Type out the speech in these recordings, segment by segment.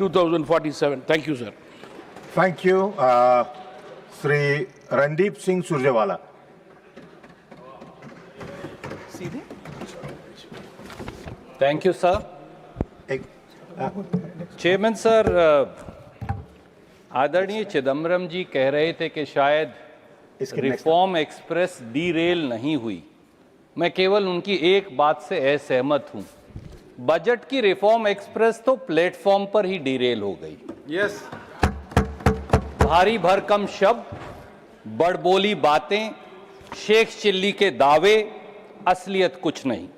2047. Thank you, sir. Thank you. Sri Randeep Singh Surjewala. Thank you, sir. Chairman sir, आदरणीय चिदम्बरम जी कह रहे थे कि शायद रिफॉर्म एक्सप्रेस डीरेल नहीं हुई। मैं केवल उनकी एक बात से असहमत हूं। बजट की रिफॉर्म एक्सप्रेस तो प्लेटफॉर्म पर ही डीरेल हो गई। यस। भारी भरकम शब्द, बड़बोली बातें, शेख चिल्ली के दावे, असलियत कुछ नहीं,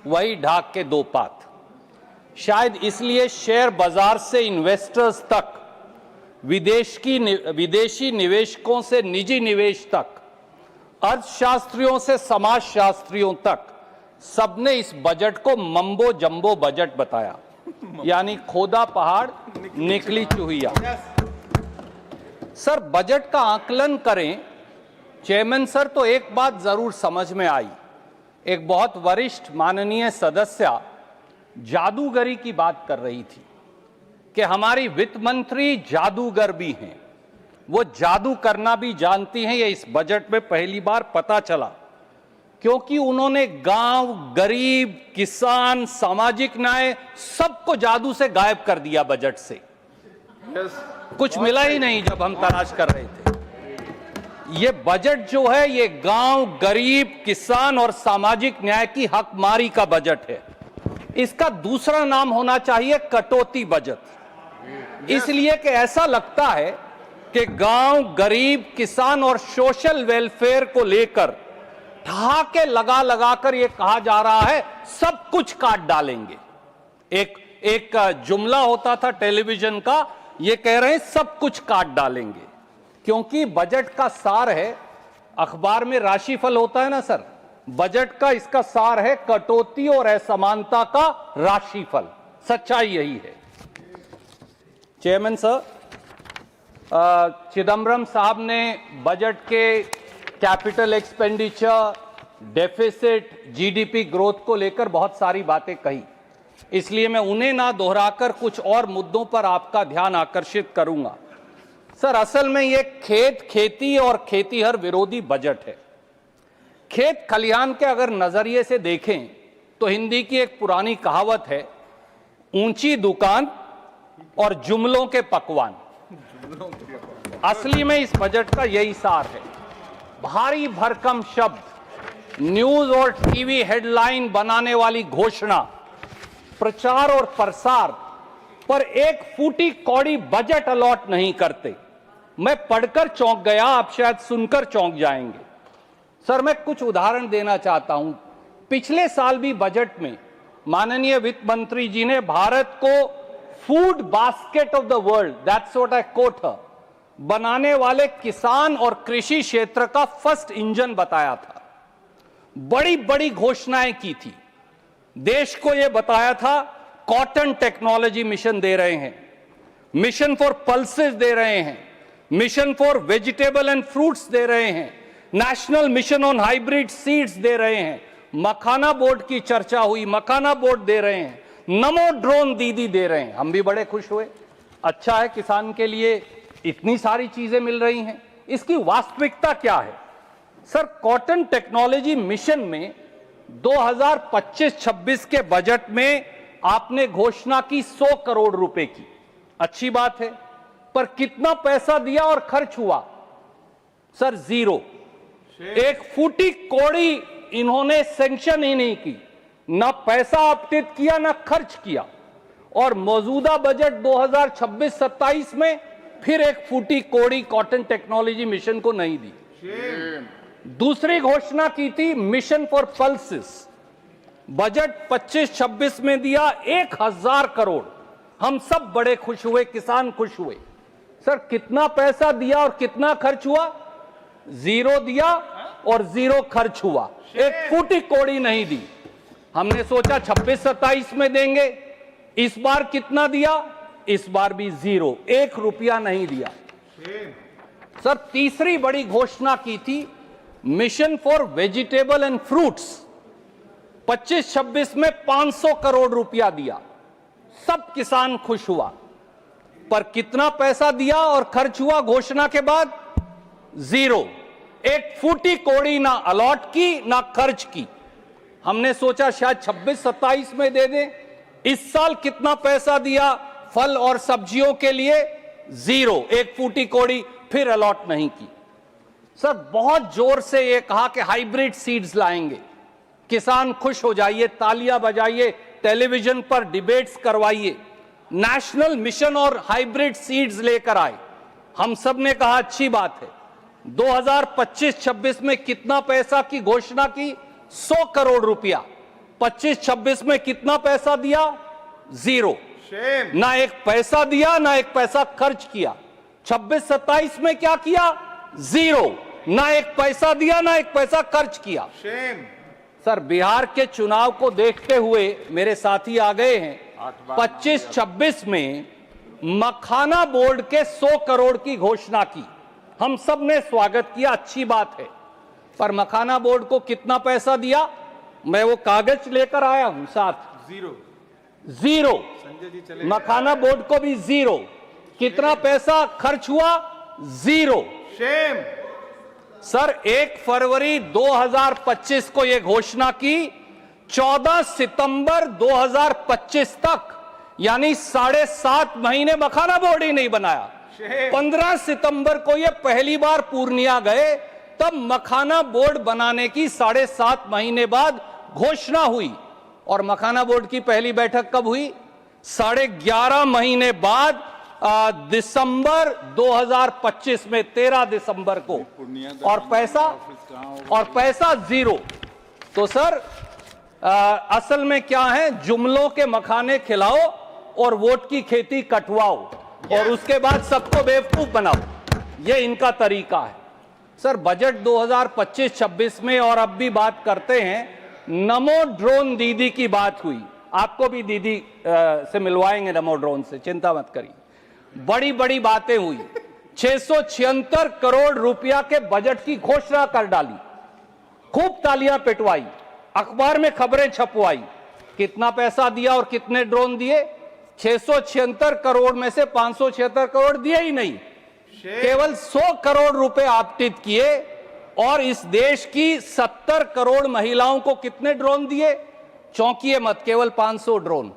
वही ढाक के दो पात। शायद इसलिए शेयर बाजार से इन्वेस्टर्स तक, विदेशी निवेशकों से निजी निवेश तक, अर्थशास्त्रियों से समाजशास्त्रियों तक सबने इस बजट को मम्बो जंबो बजट बताया, यानी खोदा पहाड़ निकली चूहिया। सर, बजट का आकलन करें चेयरमैन सर, तो एक बात जरूर समझ में आई। एक बहुत वरिष्ठ माननीय सदस्य जादूगरी की बात कर रही थी कि हमारी वित्त मंत्री जादूगर भी हैं, वो जादू करना भी जानती हैं। ये इस बजट में पहली बार पता चला, क्योंकि उन्होंने गांव, गरीब, किसान, सामाजिक न्याय सबको जादू से गायब कर दिया बजट से। कुछ मिला ही नहीं जब हम तलाश कर रहे थे। ये बजट जो है, ये गांव, गरीब, किसान और सामाजिक न्याय की हकमारी का बजट है। इसका दूसरा नाम होना चाहिए कटौती बजट, इसलिए कि ऐसा लगता है कि गांव, गरीब, किसान और सोशल वेलफेयर को लेकर ठहाके लगा लगाकर यह कहा जा रहा है सब कुछ काट डालेंगे। एक जुमला होता था टेलीविजन का, ये कह रहे हैं सब कुछ काट डालेंगे, क्योंकि बजट का सार है, अखबार में राशिफल होता है ना सर, बजट का इसका सार है कटौती और असमानता का राशिफल। सच्चाई यही है। चेयरमैन सर, चिदम्बरम साहब ने बजट के capital expenditure, deficit, GDP growth को लेकर बहुत सारी बातें कही, इसलिए मैं उन्हें ना दोहराकर कुछ और मुद्दों पर आपका ध्यान आकर्षित करूंगा। सर, असल में यह खेत, खेती और खेतीहर विरोधी बजट है। खेत खलिहान के अगर नजरिए से देखें तो हिंदी की एक पुरानी कहावत है, ऊंची दुकान और जुमलों के पकवान। असली में इस बजट का यही सार है। भारी भरकम शब्द, न्यूज और टीवी हेडलाइन बनाने वाली घोषणा, प्रचार और प्रसार पर एक फूटी कौड़ी बजट अलॉट नहीं करते। मैं पढ़कर चौंक गया, आप शायद सुनकर चौंक जाएंगे। सर, मैं कुछ उदाहरण देना चाहता हूं। पिछले साल भी बजट में माननीय वित्त मंत्री जी ने भारत को food basket of the world, that's what I quote her, बनाने वाले किसान और कृषि क्षेत्र का फर्स्ट इंजन बताया था। बड़ी बड़ी घोषणाएं की थी। देश को यह बताया था कॉटन टेक्नोलॉजी मिशन दे रहे हैं, मिशन फॉर पल्सेस दे रहे हैं, mission for vegetable and fruits दे रहे हैं, national mission on hybrid seeds दे रहे हैं, मखाना बोर्ड की चर्चा हुई, मखाना बोर्ड दे रहे हैं, नमो ड्रोन दीदी दे रहे हैं। हम भी बड़े खुश हुए। अच्छा है, किसान के लिए इतनी सारी चीजें मिल रही हैं। इसकी वास्तविकता क्या है? सर, कॉटन टेक्नोलॉजी मिशन में 2025-26 के बजट में आपने घोषणा की 100 करोड़ रुपए की। अच्छी बात है, पर कितना पैसा दिया और खर्च हुआ? Sir, zero. एक फूटी कौड़ी इन्होंने सैंक्शन ही नहीं की, ना पैसा आवंटित किया, ना खर्च किया। और मौजूदा बजट 2026-27 में फिर एक फूटी कौड़ी कॉटन टेक्नोलॉजी मिशन को नहीं दी। दूसरी घोषणा की थी मिशन फॉर पल्सेस, बजट 25-26 में दिया 1000 करोड़। हम सब बड़े खुश हुए, किसान खुश हुए। सर, कितना पैसा दिया और कितना खर्च हुआ? जीरो दिया और जीरो खर्च हुआ। एक फूटी कौड़ी नहीं दी। हमने सोचा 26-27 में देंगे। इस बार कितना दिया? इस बार भी जीरो, 1 रुपया नहीं दिया। सर, तीसरी बड़ी घोषणा की थी mission for vegetable and fruits, 25-26 में 500 करोड़ रुपया दिया। सब किसान खुश हुआ। पर कितना पैसा दिया और खर्च हुआ घोषणा के बाद? जीरो। एक फूटी कौड़ी ना अलॉट की ना खर्च की। हमने सोचा शायद 26-27 में दे दें। इस साल कितना पैसा दिया फल और सब्जियों के लिए? जीरो। एक फूटी कौड़ी फिर अलॉट नहीं की। सर बहुत जोर से ये कहा कि हाइब्रिड सीड्स लाएंगे, किसान खुश हो जाइए, तालियां बजाइए, टेलीविजन पर डिबेट्स करवाइए। नेशनल मिशन और हाइब्रिड सीड्स लेकर आए। हम सब ने कहा अच्छी बात है। 2025-26 में कितना पैसा की घोषणा की? 100 करोड़ रुपया। 25-26 में कितना पैसा दिया? जीरो। ना एक पैसा दिया ना एक पैसा खर्च किया। 26-27 में क्या किया? जीरो। ना एक पैसा दिया ना एक पैसा खर्च किया। सर बिहार के चुनाव को देखते हुए मेरे साथी आ गए हैं। 25-26 में मखाना बोर्ड के 100 करोड़ की घोषणा की। हम सब ने स्वागत किया, अच्छी बात है। पर मखाना बोर्ड को कितना पैसा दिया? मैं वो कागज लेकर आया हूं साथ। जीरो। मखाना बोर्ड को भी जीरो। कितना पैसा खर्च हुआ? जीरो। सर 1 फरवरी 2025 को यह घोषणा की, 14 सितंबर 2025 तक यानी 7.5 महीने मखाना बोर्ड ही नहीं बनाया। 15 सितंबर को यह पहली बार पूर्णिया गए, तब मखाना बोर्ड बनाने की 7.5 महीने बाद घोषणा हुई। और मखाना बोर्ड की पहली बैठक कब हुई? 11.5 महीने बाद दिसंबर 2025 में, 13 दिसंबर को। और पैसा जीरो। तो सर असल में क्या है? जुमलों के मखाने खिलाओ और वोट की खेती कटवाओ और उसके बाद सबको बेवकूफ बनाओ। ये इनका तरीका है। सर बजट 2025-26 में और अब भी बात करते हैं। नमो ड्रोन दीदी की बात हुई। आपको भी दीदी से मिलवाएंगे नमो ड्रोन से, चिंता मत करिए। बड़ी बड़ी बातें हुई। 676 करोड़ रुपया के बजट की घोषणा कर डाली। खूब तालियां पिटवाई, अखबार में खबरें छपवाई। कितना पैसा दिया और कितने ड्रोन दिए? 676 करोड़ में से 576 करोड़ दिए ही नहीं, केवल 100 करोड़ रुपए आवंटित किए। और इस देश की 70 करोड़ महिलाओं को कितने ड्रोन दिए? चौंकिए मत, केवल 500 ड्रोन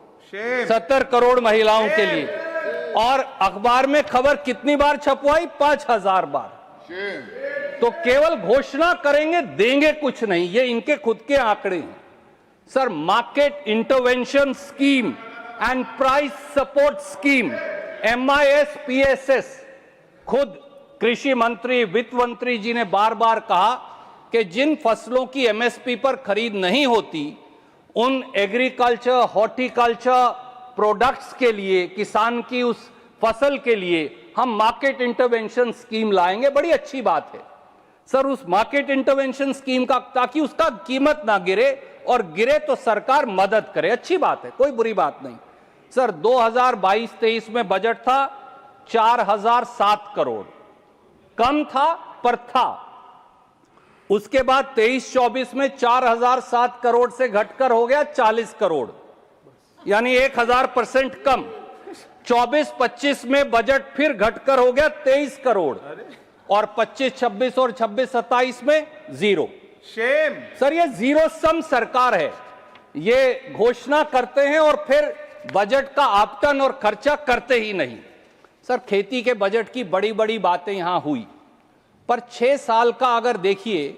70 करोड़ महिलाओं के लिए। और अखबार में खबर कितनी बार छपवाई? 5000 बार। तो केवल घोषणा करेंगे, देंगे कुछ नहीं। ये इनके खुद के आंकड़े हैं। Sir market intervention scheme and price support scheme MIS-PSS, खुद कृषि मंत्री, वित्त मंत्री जी ने बार बार कहा कि जिन फसलों की MSP पर खरीद नहीं होती, उन एग्रीकल्चर, हॉर्टिकल्चर प्रोडक्ट्स के लिए, किसान की उस फसल के लिए हम मार्केट इंटरवेंशन स्कीम लाएंगे। बड़ी अच्छी बात है सर उस मार्केट इंटरवेंशन स्कीम का, ताकि उसका कीमत ना गिरे, और गिरे तो सरकार मदद करे। अच्छी बात है, कोई बुरी बात नहीं। सर 2022-23 में बजट था 4007 करोड़, कम था पर था। उसके बाद 23-24 में 4007 करोड़ से घटकर हो गया 40 करोड़, यानी 1000% कम। 24-25 में बजट फिर घटकर हो गया 23 करोड़, और 25-26 और 26-27 में जीरो। सर ये जीरो सम सरकार है। ये घोषणा करते हैं और फिर बजट का आवंटन और खर्चा करते ही नहीं। सर खेती के बजट की बड़ी बड़ी बातें यहां हुई, पर 6 साल का अगर देखिए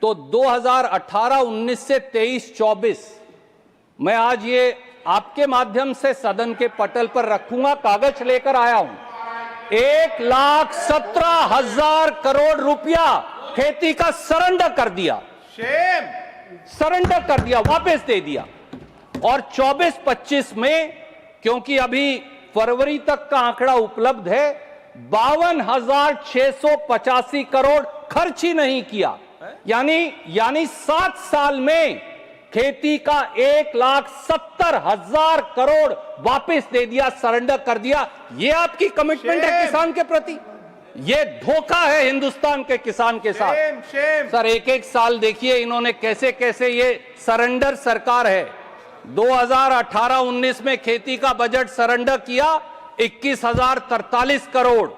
तो 2018-19 से 23-24, मैं आज ये आपके माध्यम से सदन के पटल पर रखूंगा, कागज लेकर आया हूं। 1,17,000 करोड़ रुपया खेती का सरेंडर कर दिया, सरेंडर कर दिया, वापस दे दिया। और 24-25 में, क्योंकि अभी फरवरी तक का आंकड़ा उपलब्ध है, 52,685 करोड़ खर्च ही नहीं किया। यानी 7 साल में खेती का 1,70,000 करोड़ वापस दे दिया, सरेंडर कर दिया। ये आपकी कमिटमेंट है किसान के प्रति? ये धोखा है हिंदुस्तान के किसान के साथ। सर एक एक साल देखिए इन्होंने कैसे कैसे, ये सरेंडर सरकार है। 2018-19 में खेती का बजट सरेंडर किया, 21,043 करोड़।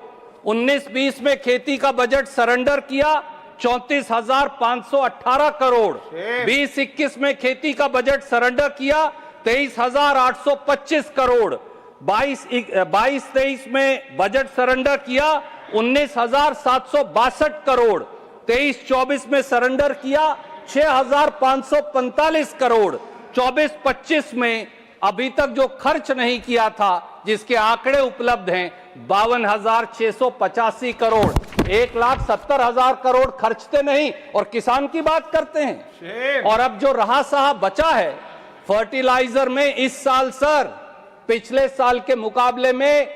19-20 में खेती का बजट सरेंडर किया 34,518 करोड़। 20-21 में खेती का बजट सरेंडर किया 23,825 करोड़। 22-23 में बजट सरेंडर किया 19,762 करोड़। 23-24 में सरेंडर किया 6,545 करोड़। 24-25 में अभी तक जो खर्च नहीं किया था, जिसके आंकड़े उपलब्ध हैं, 52,685 करोड़। 1,70,000 करोड़ खर्चते नहीं और किसान की बात करते हैं। और अब जो रहा सहा बचा है फर्टिलाइजर में, इस साल सर पिछले साल के मुकाबले में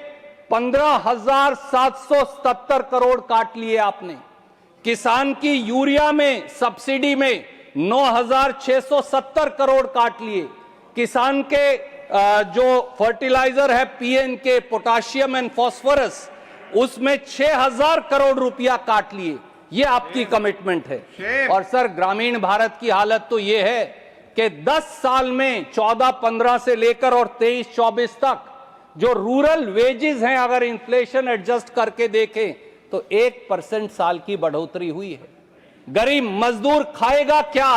15,777 करोड़ काट लिए आपने। किसान की यूरिया में सब्सिडी में 9,670 करोड़ काट लिए। किसान के जो फर्टिलाइजर है पीएनके, पोटाशियम एंड फास्फोरस, उसमें 6,000 करोड़ रुपया काट लिए। ये आपकी कमिटमेंट है। और सर ग्रामीण भारत की हालत तो ये है कि 10 साल में 14-15 से लेकर और 23-24 तक जो रूरल वेजेस हैं, अगर इन्फ्लेशन एडजस्ट करके देखें तो 1% साल की बढ़ोतरी हुई है। गरीब मजदूर खाएगा क्या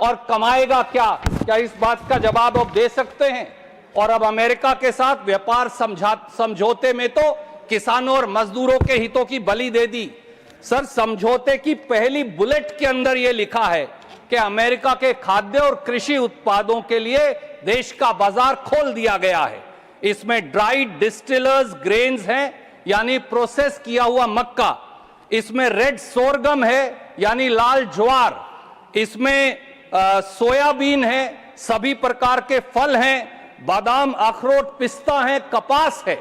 और कमाएगा क्या? क्या इस बात का जवाब आप दे सकते हैं? और अब अमेरिका के साथ व्यापार समझौते में तो किसानों और मजदूरों के हितों की बलि दे दी। सर समझौते की पहली बुलेट के अंदर यह लिखा है कि अमेरिका के खाद्य और कृषि उत्पादों के लिए देश का बाजार खोल दिया गया है। इसमें ड्राइड डिस्टिलर्स ग्रेन्स हैं, यानी प्रोसेस किया हुआ मक्का। इसमें रेड सोरगम है, यानी लाल ज्वार। इसमें सोयाबीन है, सभी प्रकार के फल हैं, बादाम, अखरोट, पिस्ता है, कपास है।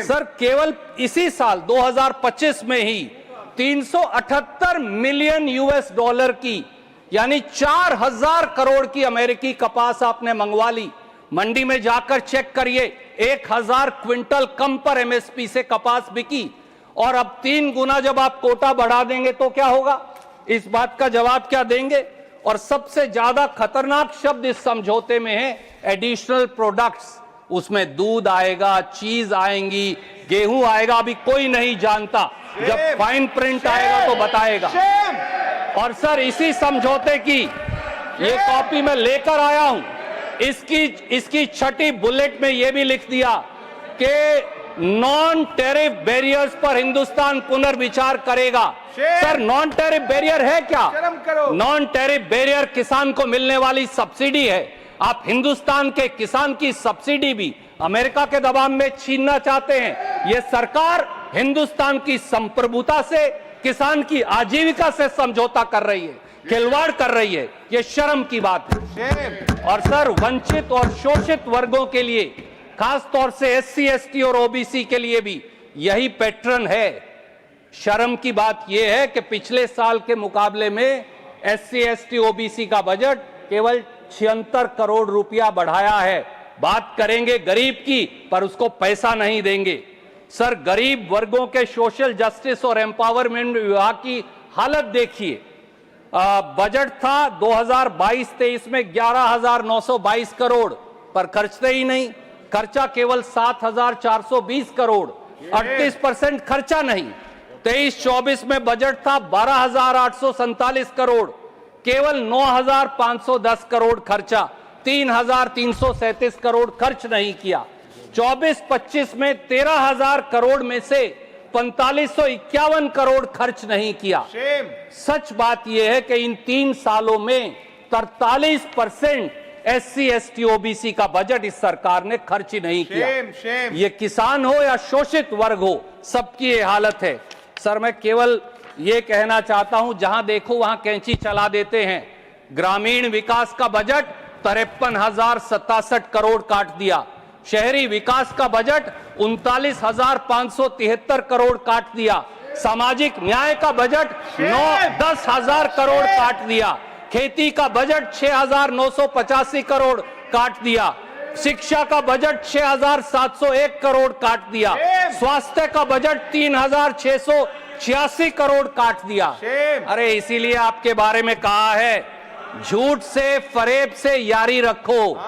सर केवल इसी साल 2025 में ही 378 मिलियन यूएस डॉलर की, यानी 4,000 करोड़ की अमेरिकी कपास आपने मंगवा ली। मंडी में जाकर चेक करिए, 1,000 क्विंटल कम पर एमएसपी से कपास बिकी। और अब 3 गुना जब आप कोटा बढ़ा देंगे तो क्या होगा? इस बात का जवाब क्या देंगे? और सबसे ज्यादा खतरनाक शब्द इस समझौते में है एडिशनल प्रोडक्ट्स। उसमें दूध आएगा, चीज आएंगी, गेहूं आएगा, अभी कोई नहीं जानता। जब फाइन प्रिंट आएगा तो बताएगा। और सर इसी समझौते की ये कॉपी मैं लेकर आया हूं। इसकी छठी बुलेट में यह भी लिख दिया कि नॉन टैरिफ बैरियर्स पर हिंदुस्तान पुनर्विचार करेगा। सर नॉन टैरिफ बैरियर है क्या? नॉन टैरिफ बैरियर किसान को मिलने वाली सब्सिडी है। आप हिंदुस्तान के किसान की सब्सिडी भी अमेरिका के दबाव में छीनना चाहते हैं। यह सरकार हिंदुस्तान की संप्रभुता से, किसान की आजीविका से समझौता कर रही है, खिलवाड़ कर रही है। यह शर्म की बात है। और सर वंचित और शोषित वर्गों के लिए, खास तौर से एससी, एसटी और ओबीसी के लिए भी यही पैटर्न है। शर्म की बात यह है कि पिछले साल के मुकाबले में एससी, एसटी, ओबीसी का बजट केवल 76 करोड़ रुपया बढ़ाया है। बात करेंगे गरीब की, पर उसको पैसा नहीं देंगे। सर गरीब वर्गों के सोशल जस्टिस और एम्पावरमेंट विभाग की हालत देखिए। बजट था 2022-23 में 11,922 करोड़, पर खर्चते ही नहीं। खर्चा केवल 7,420 करोड़, 38% खर्चा नहीं। 23-24 में बजट था 12,847 करोड़, केवल 9,510 करोड़ खर्चा, 3,337 करोड़ खर्च नहीं किया। 24-25 में 13,000 करोड़ में से 4,551 करोड़ खर्च नहीं किया। सच बात यह है कि इन 3 सालों में 43% एससी, एसटी, ओबीसी का बजट इस सरकार ने खर्च ही नहीं किया। ये किसान हो या शोषित वर्ग हो, सबकी ये हालत है। सर मैं केवल ये कहना चाहता हूं, जहां देखो वहां कैंची चला देते हैं। ग्रामीण विकास का बजट 53,067 करोड़ काट दिया। शहरी विकास का बजट 39,573 करोड़ काट दिया। सामाजिक न्याय का बजट 10,000 करोड़ काट दिया। खेती का बजट 6,985 करोड़ काट दिया। शिक्षा का बजट 6,701 करोड़ काट दिया। स्वास्थ्य का बजट 3,686 करोड़ काट दिया। अरे इसीलिए आपके बारे में कहा है, झूठ से, फरेब से यारी रखो,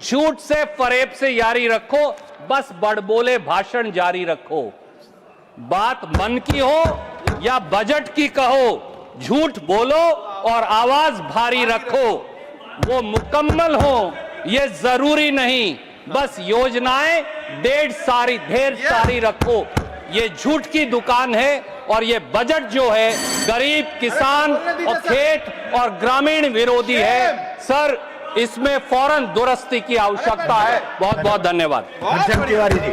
झूठ से फरेब से यारी रखो, बस बड़बोले भाषण जारी रखो। बात मन की हो या बजट की कहो, झूठ बोलो और आवाज भारी रखो। वो मुकम्मल हो ये जरूरी नहीं, बस योजनाएं ढेर सारी रखो। ये झूठ की दुकान है और ये बजट जो है गरीब, किसान और खेत और ग्रामीण विरोधी है। सर, इसमें फौरन दुरुस्ती की आवश्यकता है। बहुत बहुत धन्यवाद। हर्षद तिवारी जी।